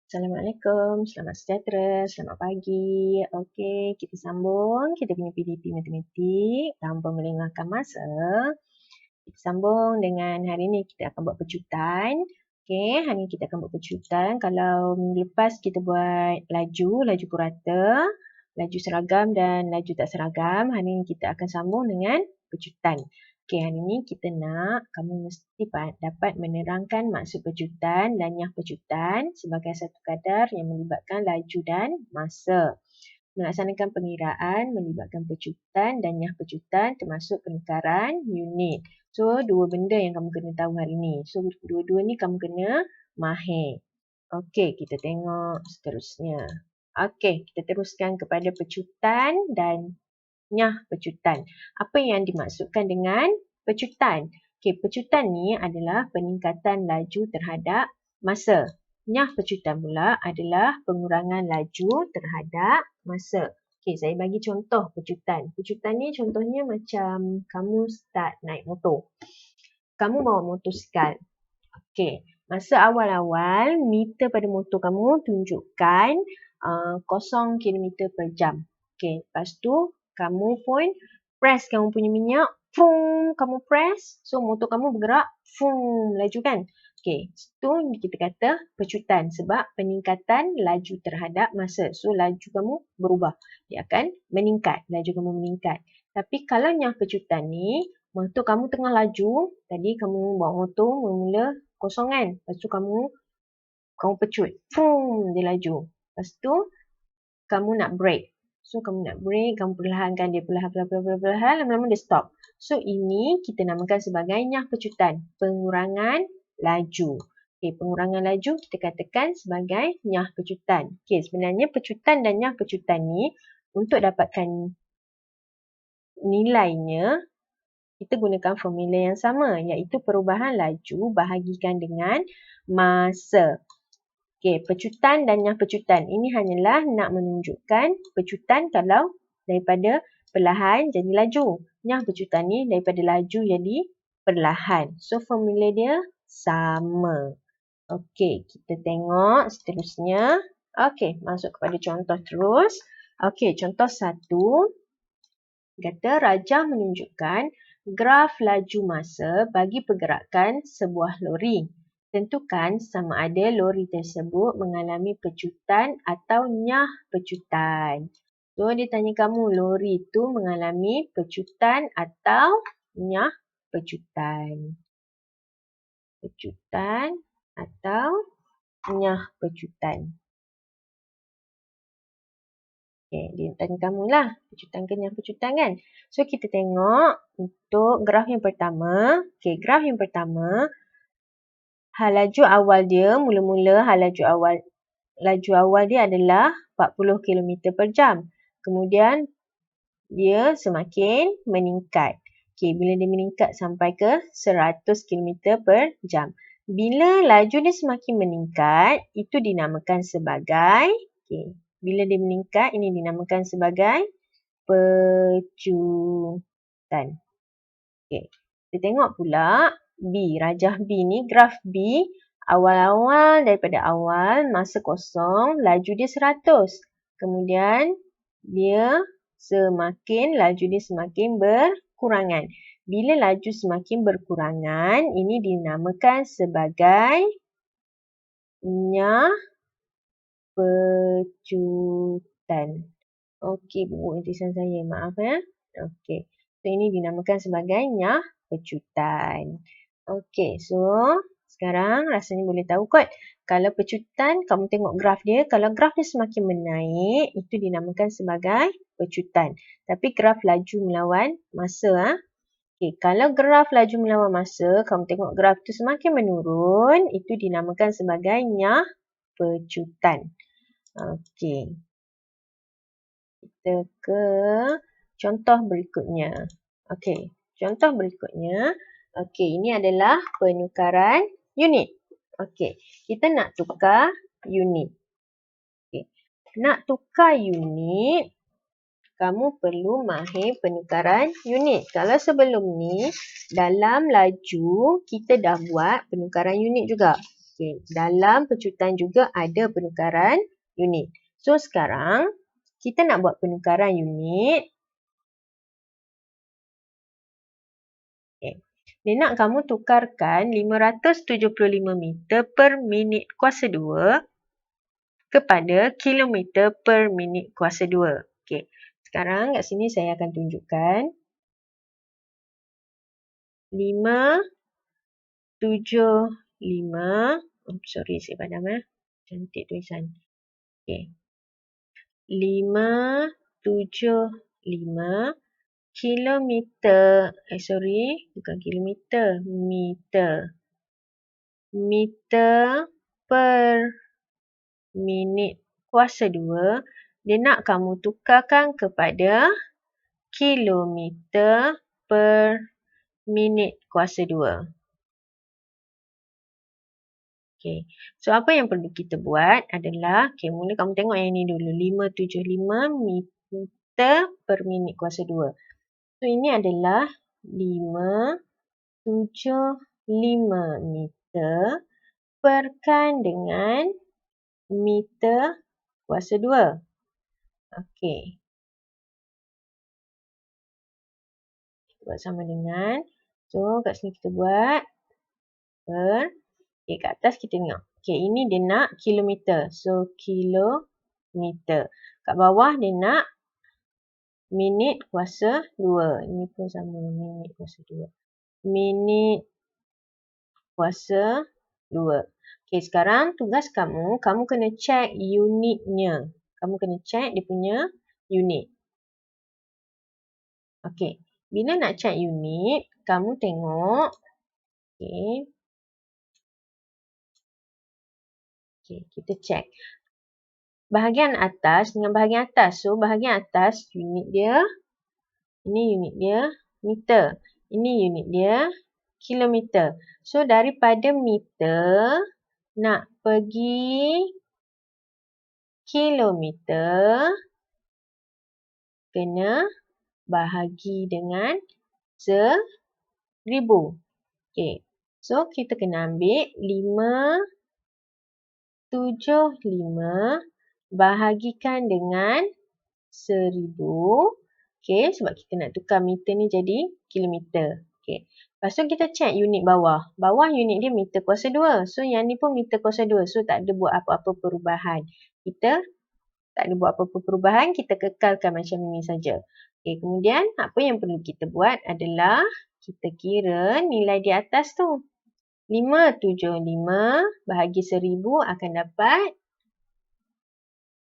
Assalamualaikum, selamat sejahtera, selamat pagi. Okey, kita sambung kita punya PDP Matematik tanpa melengahkan masa. Kita sambung dengan hari ini kita akan buat pecutan. Okey, hari ini kita akan buat pecutan. Kalau minggu lepas kita buat laju purata, laju seragam dan laju tak seragam. Hari ini kita akan sambung dengan pecutan. Okey, hari ini kita nak kamu mesti dapat menerangkan maksud pecutan dan nyah pecutan sebagai satu kadar yang melibatkan laju dan masa. Melaksanakan pengiraan melibatkan pecutan dan nyah pecutan termasuk penukaran unit. So, dua benda yang kamu kena tahu hari ini. So, dua-dua ni kamu kena mahir. Okey, kita tengok seterusnya. Okey, kita teruskan kepada pecutan dan nyah pecutan. Apa yang dimaksudkan dengan pecutan? Okey, pecutan ni adalah peningkatan laju terhadap masa. Nyah pecutan pula adalah pengurangan laju terhadap masa. Okey, saya bagi contoh pecutan. Pecutan ni contohnya macam kamu start naik motor. Kamu bawa motosikal. Okey, masa awal-awal meter pada motor kamu tunjukkan 0 km per jam. Okey, lepas tu kamu pun press kamu punya minyak, kamu press, so motor kamu bergerak, laju kan? Okey, itu kita kata pecutan sebab peningkatan laju terhadap masa. So laju kamu berubah, dia akan meningkat, laju kamu meningkat. Tapi kalau yang pecutan ni, motor kamu tengah laju, tadi kamu bawa motor mula kosong kan? Lepas tu kamu pecut, dia laju. Lepas tu kamu nak brake. So, kamu nak brake, kamu perlahankan dia perlahan, lama-lama dia stop. So, ini kita namakan sebagai nyah pecutan, pengurangan laju. Okey, pengurangan laju kita katakan sebagai nyah pecutan. Okey, sebenarnya pecutan dan nyah pecutan ni untuk dapatkan nilainya, kita gunakan formula yang sama, iaitu perubahan laju bahagikan dengan masa. Okey, pecutan dan nyah pecutan. Ini hanyalah nak menunjukkan pecutan kalau daripada perlahan jadi laju. Nyah pecutan ni daripada laju jadi perlahan. So, formula dia sama. Okey, kita tengok seterusnya. Okey, masuk kepada contoh terus. Okey, contoh 1. Kata rajah menunjukkan graf laju masa bagi pergerakan sebuah lori. Tentukan sama ada lori tersebut mengalami pecutan atau nyah pecutan. So, dia tanya kamu lori itu mengalami pecutan atau nyah pecutan. Pecutan atau nyah pecutan. Okay, dia tanya kamu lah, pecutan ke nyah pecutan kan? So, kita tengok untuk graf yang pertama. Okay, graf yang pertama, laju awal dia, mula-mula laju awal dia adalah 40 km per jam. Kemudian, dia semakin meningkat. Okay, bila dia meningkat sampai ke 100 km per jam. Bila laju dia semakin meningkat, itu dinamakan sebagai, bila dia meningkat, ini dinamakan sebagai pecutan. Okay. Kita tengok pula B. Rajah B ni, graf B. Awal-awal daripada awal, masa kosong, laju dia 100. Kemudian, laju dia semakin berkurangan. Bila laju semakin berkurangan, ini dinamakan sebagai nyah pecutan. Okey, buku tulisan saya. Maaf ya. Okey. So, ini dinamakan sebagai nyah pecutan. Okey, so sekarang rasanya boleh tahu kot. Kalau pecutan, kamu tengok graf dia. Kalau graf dia semakin menaik, itu dinamakan sebagai pecutan. Tapi graf laju melawan masa. Okey, kalau graf laju melawan masa, kamu tengok graf tu semakin menurun, itu dinamakan sebagai nyah pecutan. Okey. Kita ke contoh berikutnya. Okey, contoh berikutnya. Okey, ini adalah penukaran unit. Okey, kita nak tukar unit. Okey, nak tukar unit, kamu perlu mahir penukaran unit. Kalau sebelum ni, dalam laju, kita dah buat penukaran unit juga. Okay. Dalam pecutan juga ada penukaran unit. So sekarang kita nak buat penukaran unit. Okay. Dia nak kamu tukarkan 575 meter per minit kuasa 2 kepada kilometer per minit kuasa 2. Okay. Sekarang kat sini saya akan tunjukkan 575. Sorry, saya padam cantik tulisan. Okay. 575 kilometer. Bukan kilometer. Meter per minit kuasa 2. Dia nak kamu tukarkan kepada kilometer per minit kuasa 2. Okay. So, apa yang perlu kita buat adalah, mula kamu tengok yang ini dulu. 575 meter per minit kuasa 2. So, ini adalah 575 meter perkan dengan meter kuasa 2. Okey. Kita buat sama dengan. So, kat sini kita buat per. Okay, kat atas kita tengok. Okay, ini dia nak kilometer. So, kilometer. Kat bawah dia nak minit kuasa 2. Ini pun sama, minit kuasa 2. Minit kuasa 2. Okay, sekarang tugas kamu kena check unitnya. Kamu kena check dia punya unit. Okay, bila nak check unit, kamu tengok. Okay. Okay, kita check. Bahagian atas dengan bahagian atas. So, bahagian atas unit dia. Ini unit dia meter. Ini unit dia kilometer. So, daripada meter nak pergi kilometer kena bahagi dengan 1000. Okay. So, kita kena ambil 575 bahagikan dengan 1000. Okay, sebab kita nak tukar meter ni jadi kilometer. Okay. Lepas tu kita check unit bawah. Bawah unit dia meter kuasa 2. So, yang ni pun meter kuasa 2. So, tak ada buat apa-apa perubahan. Kita tak ada buat apa-apa perubahan. Kita kekalkan macam ini saja. Okay, kemudian apa yang perlu kita buat adalah kita kira nilai di atas tu. 575 bahagi 1000 akan dapat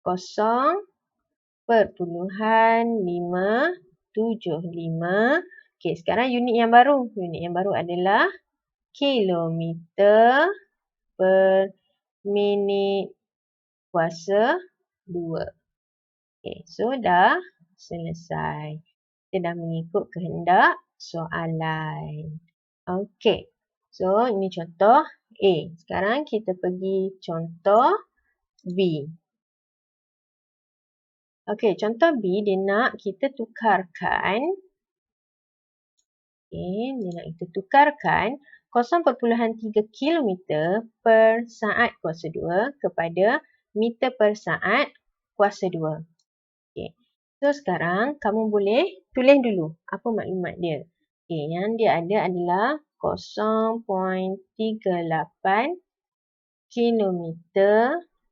0.575. Okey, sekarang unit yang baru. Unit yang baru adalah kilometer per minit kuasa 2. Okey, so dah selesai. Kita dah mengikut kehendak soalan. Okey. So, ini contoh A. Sekarang kita pergi contoh B. Okey, contoh B dia nak kita tukarkan. Okey, dia nak kita tukarkan 0.3 km per saat kuasa 2 kepada meter per saat kuasa 2. Okey. So, sekarang kamu boleh tulis dulu apa maklumat dia. Okey, yang dia ada adalah 0.38 km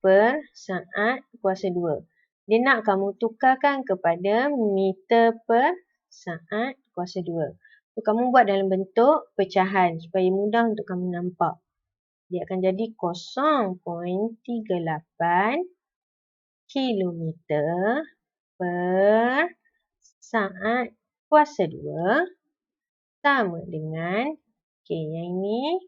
per saat kuasa 2. Dia nak kamu tukarkan kepada meter per saat kuasa 2. So, kamu buat dalam bentuk pecahan supaya mudah untuk kamu nampak. Dia akan jadi 0.38 km per saat kuasa 2 sama dengan, yang ini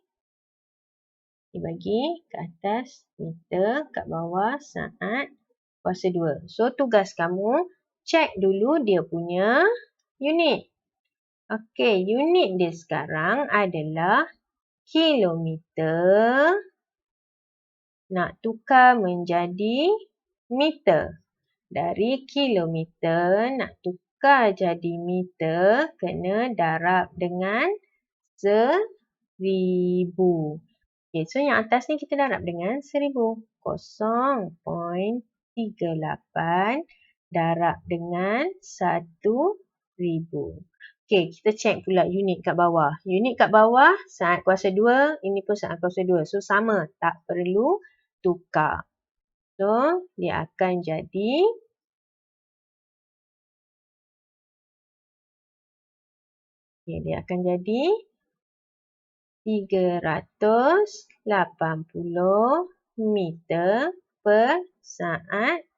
dibagi ke atas meter, kat bawah saat kuasa 2. So, tugas kamu check dulu dia punya unit. Okey, unit dia sekarang adalah kilometer. Nak tukar menjadi meter. Dari kilometer nak tukar jadi meter, kena darab dengan 1000. Okay, so yang atas ni kita darab dengan 1000. 0.38 darab dengan 1000. Okay, kita cek pula unit kat bawah. Unit kat bawah saat kuasa 2, ini pun saat kuasa 2. So, sama. Tak perlu tukar. So, dia akan jadi dia akan jadi 380 meter per saat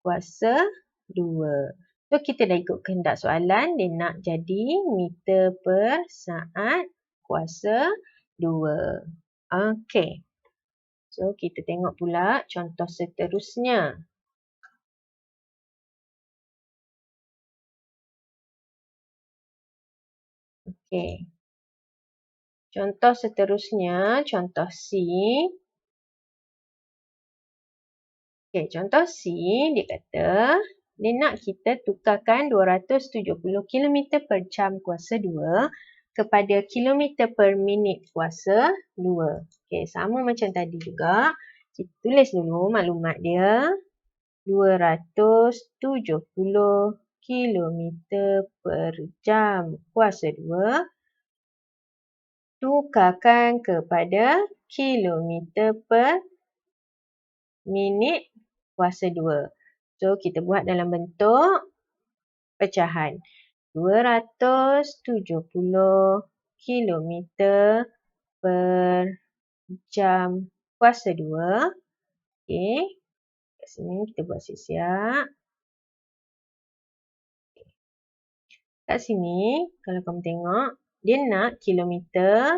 kuasa 2. So, kita dah ikut kehendak soalan. Dia nak jadi meter per saat kuasa 2. Okey. So, kita tengok pula contoh seterusnya. Okey. Contoh seterusnya, contoh C. Okey, contoh C, dia kata, dia nak kita tukarkan 270 km per jam kuasa 2 kepada kilometer per minit kuasa 2. Okey, sama macam tadi juga. Kita tulis dulu maklumat dia. 270 km per jam kuasa 2 tukarkan kepada kilometer per minit kuasa 2. So, kita buat dalam bentuk pecahan. 270 km per jam kuasa 2. Okey. Kat sini kita buat siap-siap. Kat sini, kalau kamu tengok, dia nak kilometer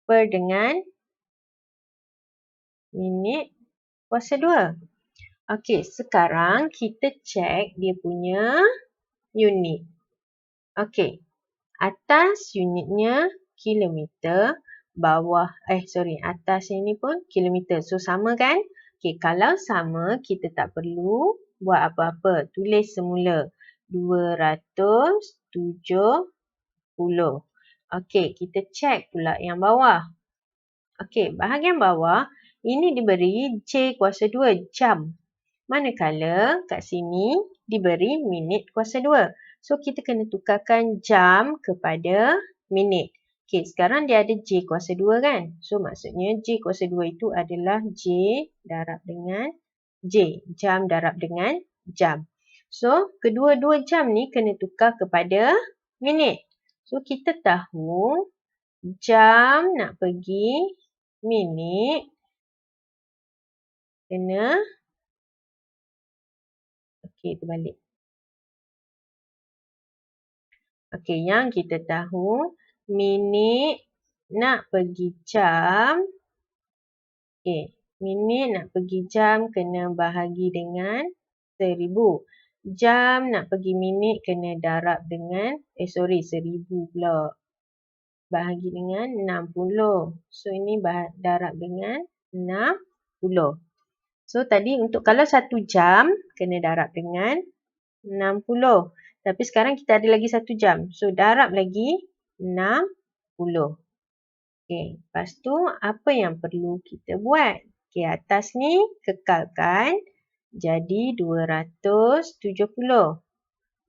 per dengan minit kuasa 2. Okey, sekarang kita cek dia punya unit. Okey, atas unitnya kilometer, bawah, atas ini pun kilometer. So, sama kan? Okey, kalau sama, kita tak perlu buat apa-apa. Tulis semula 270. Okey, kita cek pula yang bawah. Okey, bahagian bawah, ini diberi J kuasa 2 jam. Manakala kat sini diberi minit kuasa 2. So, kita kena tukarkan jam kepada minit. Okey, sekarang dia ada J kuasa 2 kan? So, maksudnya J kuasa 2 itu adalah J darab dengan J. Jam darab dengan jam. So, kedua-dua jam ni kena tukar kepada minit. So, kita tahu jam nak pergi minit kena terbalik. Okey, yang kita tahu minit nak pergi jam. Okey, minit nak pergi jam kena bahagi dengan 1000. Jam nak pergi minit kena darab dengan 1000 pula. Bahagi dengan 60. So, ini darab dengan 60. So, tadi untuk kalau 1 jam kena darab dengan 60. Tapi sekarang kita ada lagi 1 jam. So, darab lagi 60. Okey, lepas tu apa yang perlu kita buat? Okey, atas ni kekalkan jadi 270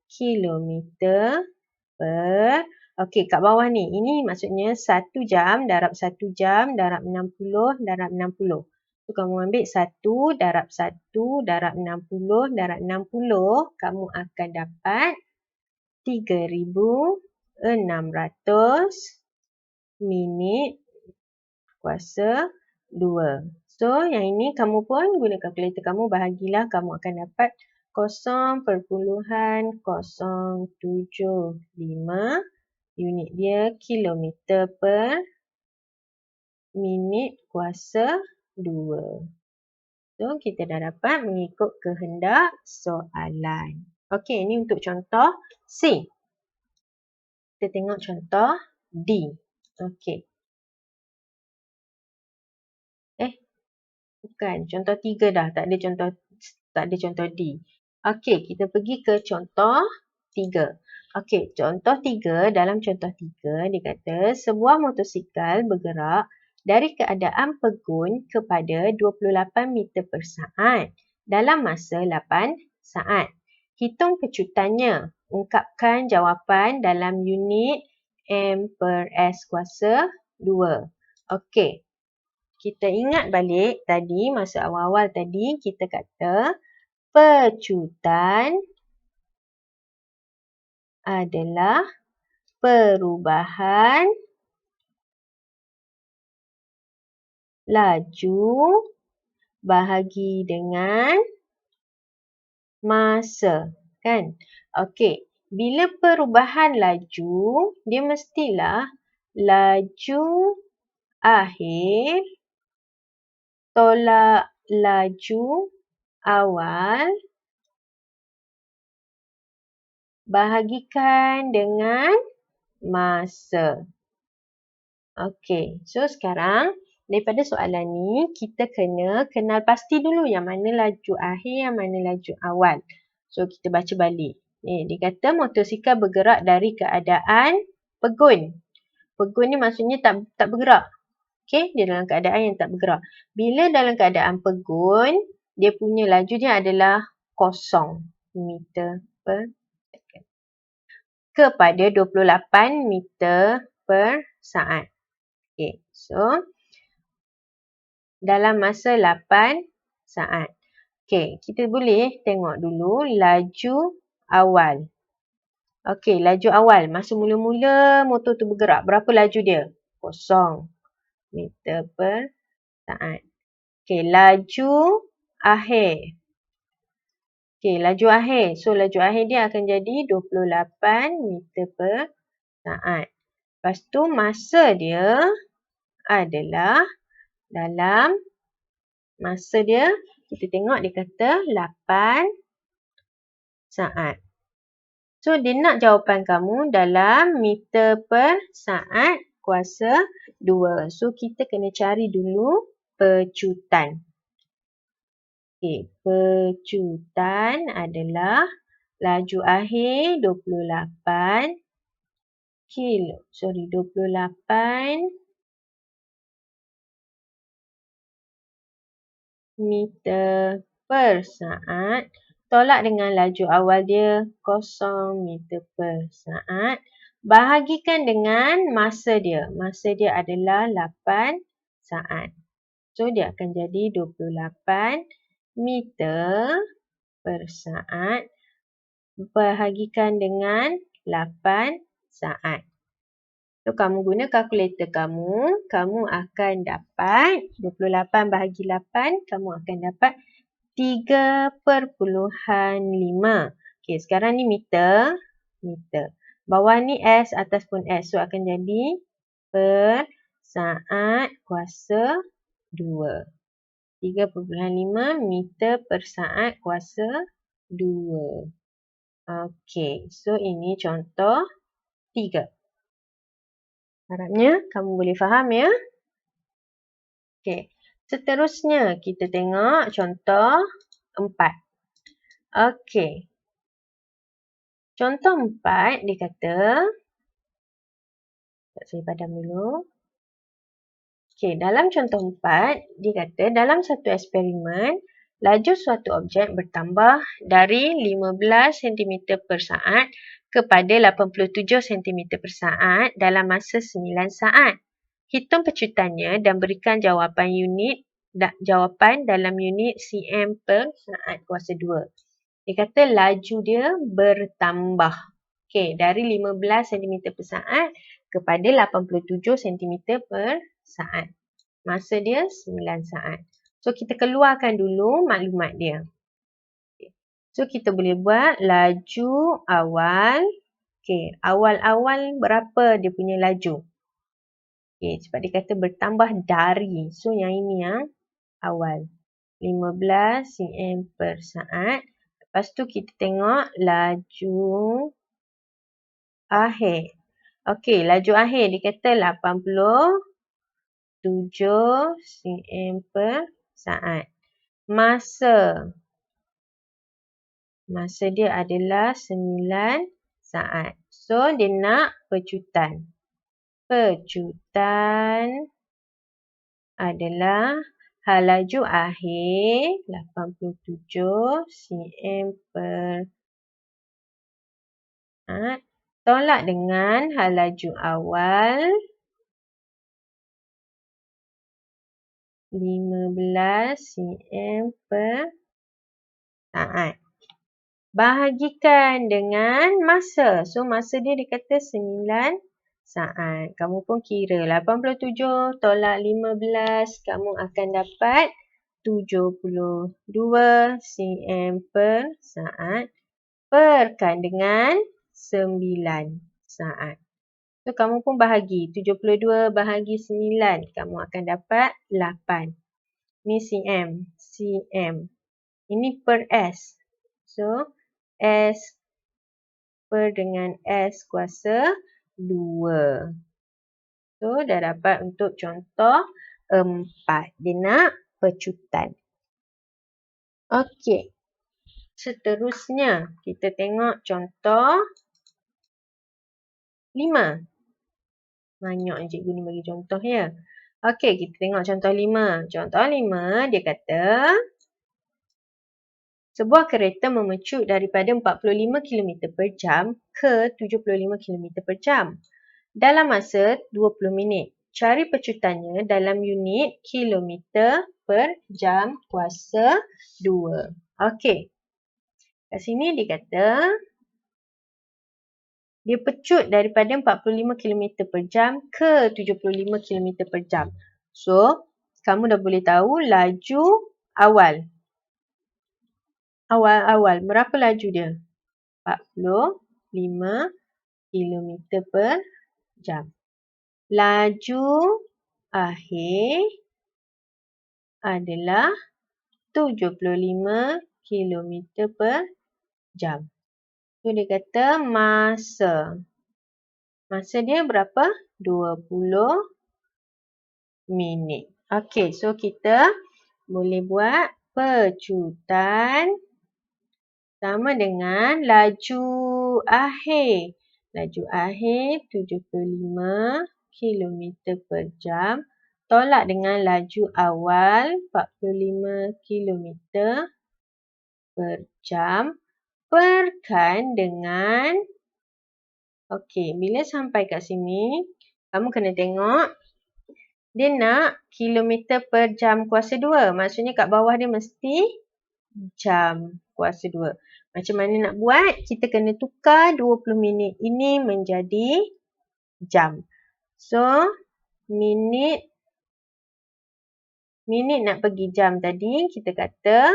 kilometer per. Okey, kat bawah ni. Ini maksudnya 1 jam darab 1 jam darab 60 darab 60. So, kamu ambil 1 darab 1 darab 60 darab 60. Kamu akan dapat 3600 minit kuasa 2. So, yang ini kamu pun guna kalkulator kamu bahagilah. Kamu akan dapat 0.075 unit dia kilometer per minit kuasa 2. So, kita dah dapat mengikut kehendak soalan. Okey, ini untuk contoh C. Kita tengok contoh D. Okey. Bukan. Contoh 3 dah. Tak ada contoh D. Okey, kita pergi ke contoh 3. Okey, contoh 3. Dalam contoh 3, dia kata sebuah motosikal bergerak dari keadaan pegun kepada 28 meter per saat dalam masa 8 saat. Hitung pecutannya. Ungkapkan jawapan dalam unit M per S kuasa 2. Okey. Kita ingat balik tadi, masa awal-awal tadi kita kata pecutan adalah perubahan laju bahagi dengan masa, kan? Okey, bila perubahan laju, dia mestilah laju akhir tolak laju awal bahagikan dengan masa. Okey, so sekarang daripada soalan ni, kita kena kenal pasti dulu yang mana laju akhir, yang mana laju awal. So, kita baca balik. Dia kata motosikal bergerak dari keadaan pegun. Pegun ni maksudnya tak bergerak. Okey, dia dalam keadaan yang tak bergerak. Bila dalam keadaan pegun, dia punya laju dia adalah 0 meter per second. Kepada 28 meter per saat. Okey, so dalam masa 8 saat. Okey, kita boleh tengok dulu laju awal. Okey, laju awal. Masa mula-mula motor tu bergerak, berapa laju dia? 0 meter per saat. Okey, laju akhir. Okey, laju akhir. So, laju akhir dia akan jadi 28 meter per saat. Lepas tu, masa dia adalah dalam masa dia, kita tengok dia kata 8 saat. So, dia nak jawapan kamu dalam meter per saat kuasa 2. So, kita kena cari dulu pecutan. Okey, pecutan adalah laju akhir 28 meter per saat tolak dengan laju awal dia 0 meter per saat bahagikan dengan masa dia. Masa dia adalah 8 saat. So, dia akan jadi 28 meter per saat bahagikan dengan 8 saat. So, kamu guna kalkulator kamu, kamu akan dapat 28 bahagi 8, kamu akan dapat 3/5. Okey, sekarang ni meter. Bawah ni S, atas pun S. So, akan jadi per saat kuasa 2. 3/5 meter per saat kuasa 2. Okey, so ini contoh 3. Harapnya kamu boleh faham ya. Okey, seterusnya kita tengok contoh 4. Okey. Contoh 4 dia kata, saya padam dulu. Okey, dalam contoh 4 dia kata dalam satu eksperimen laju suatu objek bertambah dari 15 cm per saat kepada 87 cm per saat dalam masa 9 saat. Hitung pecutannya dan berikan jawapan dalam unit cm per saat kuasa 2. Dia kata laju dia bertambah. Okey, dari 15 cm per saat kepada 87 cm per saat. Masa dia 9 saat. So, kita keluarkan dulu maklumat dia. So, kita boleh buat laju awal. Okey, awal-awal berapa dia punya laju? Okey, sebab dia kata bertambah dari. So, yang ini yang awal. 15 cm per saat. Lepas tu, kita tengok laju akhir. Okey, laju akhir dia kata 87 cm per saat. Masa dia adalah 9 saat. So, dia nak pecutan. Pecutan adalah laju akhir 87 cm per saat tolak dengan laju awal 15 cm per saat. Bahagikan dengan masa. So, masa dia dikata 9 saat. Kamu pun kira 87 tolak 15. Kamu akan dapat 72 cm per saat. Perkan dengan 9 saat. So, kamu pun bahagi. 72 bahagi 9. Kamu akan dapat 8. Ini cm. Cm. Ini per S. So, S per dengan S kuasa 2. So, dah dapat untuk contoh 4. Dia nak pecutan. Okey. Seterusnya, kita tengok contoh 5. Banyak cikgu ni bagi contoh ya. Okey, kita tengok contoh 5. Contoh 5, dia kata sebuah kereta memecut daripada 45 km per jam ke 75 km per jam dalam masa 20 minit. Cari pecutannya dalam unit kilometer per jam kuasa 2. Okey. Kat sini dia kata dia pecut daripada 45 km per jam ke 75 km per jam. So, kamu dah boleh tahu laju awal. Awal. Berapa laju dia? 45 km per jam. Laju akhir adalah 75 km per jam. So, dia kata masa. Masa dia berapa? 20 minit. Okey, so kita boleh buat pecutan sama dengan laju akhir. Laju akhir 75 km per jam tolak dengan laju awal 45 km per jam perkan dengan bila sampai kat sini kamu kena tengok dia nak kilometer per jam kuasa 2. Maksudnya kat bawah dia mesti jam kuasa 2. Macam mana nak buat? Kita kena tukar 20 minit ini menjadi jam. So, minit nak pergi jam tadi kita kata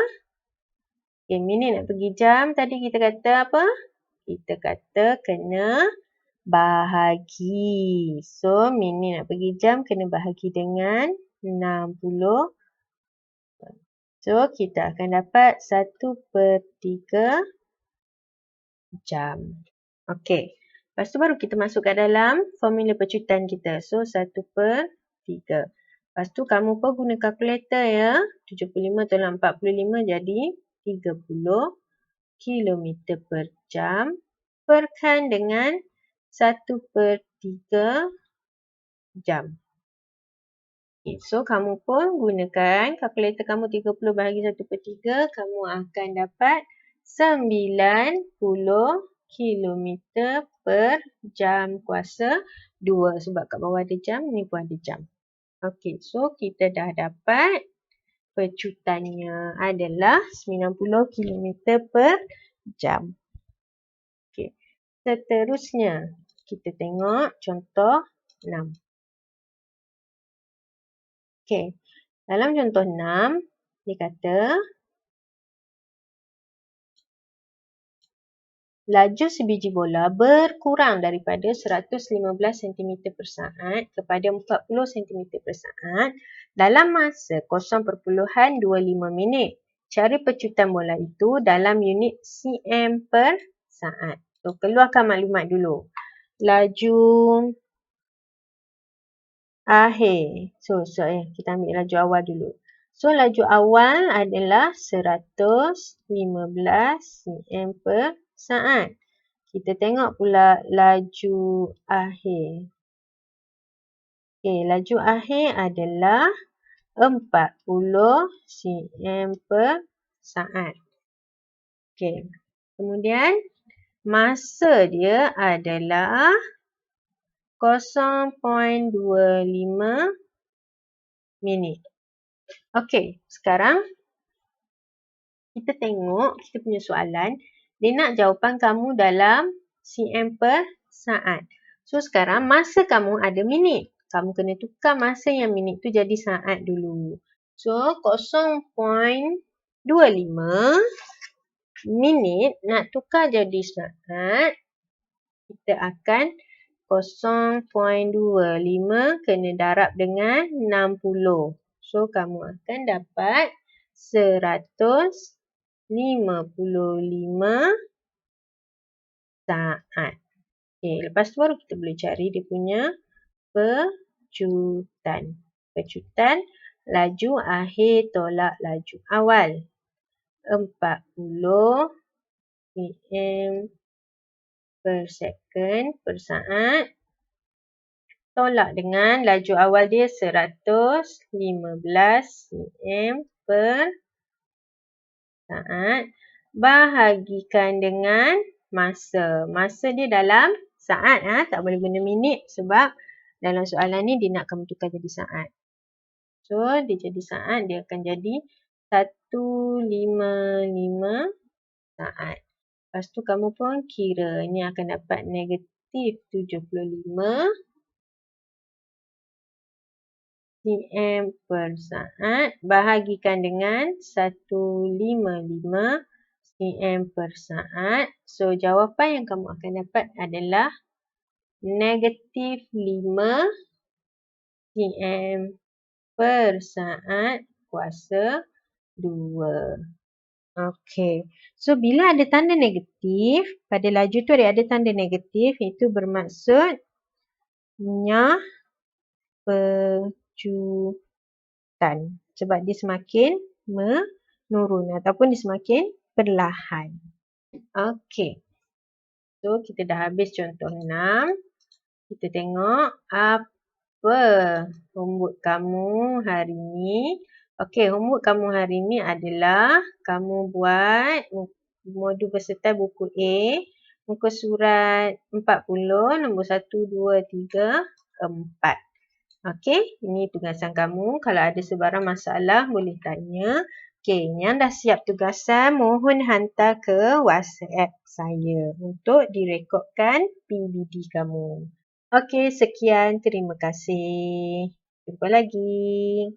minit nak pergi jam tadi kita kata apa? Kita kata kena bahagi. So, minit nak pergi jam kena bahagi dengan 60. So, kita akan dapat 1/3 jam. Okey. Lepas tu baru kita masukkan dalam formula pecutan kita. So, 1/3. Lepas tu kamu pun guna kalkulator ya. 75 tolak 45 jadi 30 km per jam. Perkan dengan 1/3 jam. Okay, so, kamu pun gunakan kalkulator kamu 30 bahagi 1/3. Kamu akan dapat 90 km per jam kuasa 2. Sebab kat bawah ada jam, ni pun ada jam. Okey, so kita dah dapat pecutannya adalah 90 km per jam. Okey, seterusnya kita tengok contoh 6. Okey, dalam contoh 6, dia kata laju sebiji bola berkurang daripada 115 cm per saat kepada 40 cm per saat dalam masa 0.25 minit. Cari pecutan bola itu dalam unit cm per saat. So, keluarkan maklumat dulu. Laju akhir. So, kita ambil laju awal dulu. So, laju awal adalah 115 cm per saat. Kita tengok pula laju akhir. Okey, laju akhir adalah 40 cm per saat. Okey. Kemudian masa dia adalah 0.25 minit. Okey, sekarang kita tengok kita punya soalan. Dia nak jawapan kamu dalam cm per saat. So, sekarang masa kamu ada minit. Kamu kena tukar masa yang minit tu jadi saat dulu. So, 0.25 minit nak tukar jadi saat. Kita akan 0.25 kena darab dengan 60. So, kamu akan dapat 155 saat. Okay, lepas tu baru kita boleh cari dia punya pecutan. Pecutan laju akhir tolak laju awal. 40 cm per second per saat. Tolak dengan laju awal dia 115 cm per saat. Bahagikan dengan masa. Masa dia dalam saat. Tak boleh guna minit sebab dalam soalan ni dia nak kamu tukar jadi saat. So, dia jadi saat. Dia akan jadi 155 saat. Lepas tu kamu pun kira. Ini akan dapat negatif 75 cm per saat. Bahagikan dengan 155 cm per saat. So, jawapan yang kamu akan dapat adalah negatif 5 cm per saat kuasa 2. Okey. So, bila ada tanda negatif, pada laju tu ada tanda negatif, itu bermaksud nyah pecutan. Sebab dia semakin menurun ataupun dia semakin perlahan. Okey. So, kita dah habis contoh 6. Kita tengok apa homework kamu hari ni. Okey, homework kamu hari ni adalah kamu buat modul peserta buku A, muka surat 40, nombor 1, 2, 3, 4. Okey, ini tugasan kamu. Kalau ada sebarang masalah boleh tanya. Okey, yang dah siap tugasan, mohon hantar ke WhatsApp saya untuk direkodkan PBD kamu. Okey, sekian. Terima kasih. Jumpa lagi.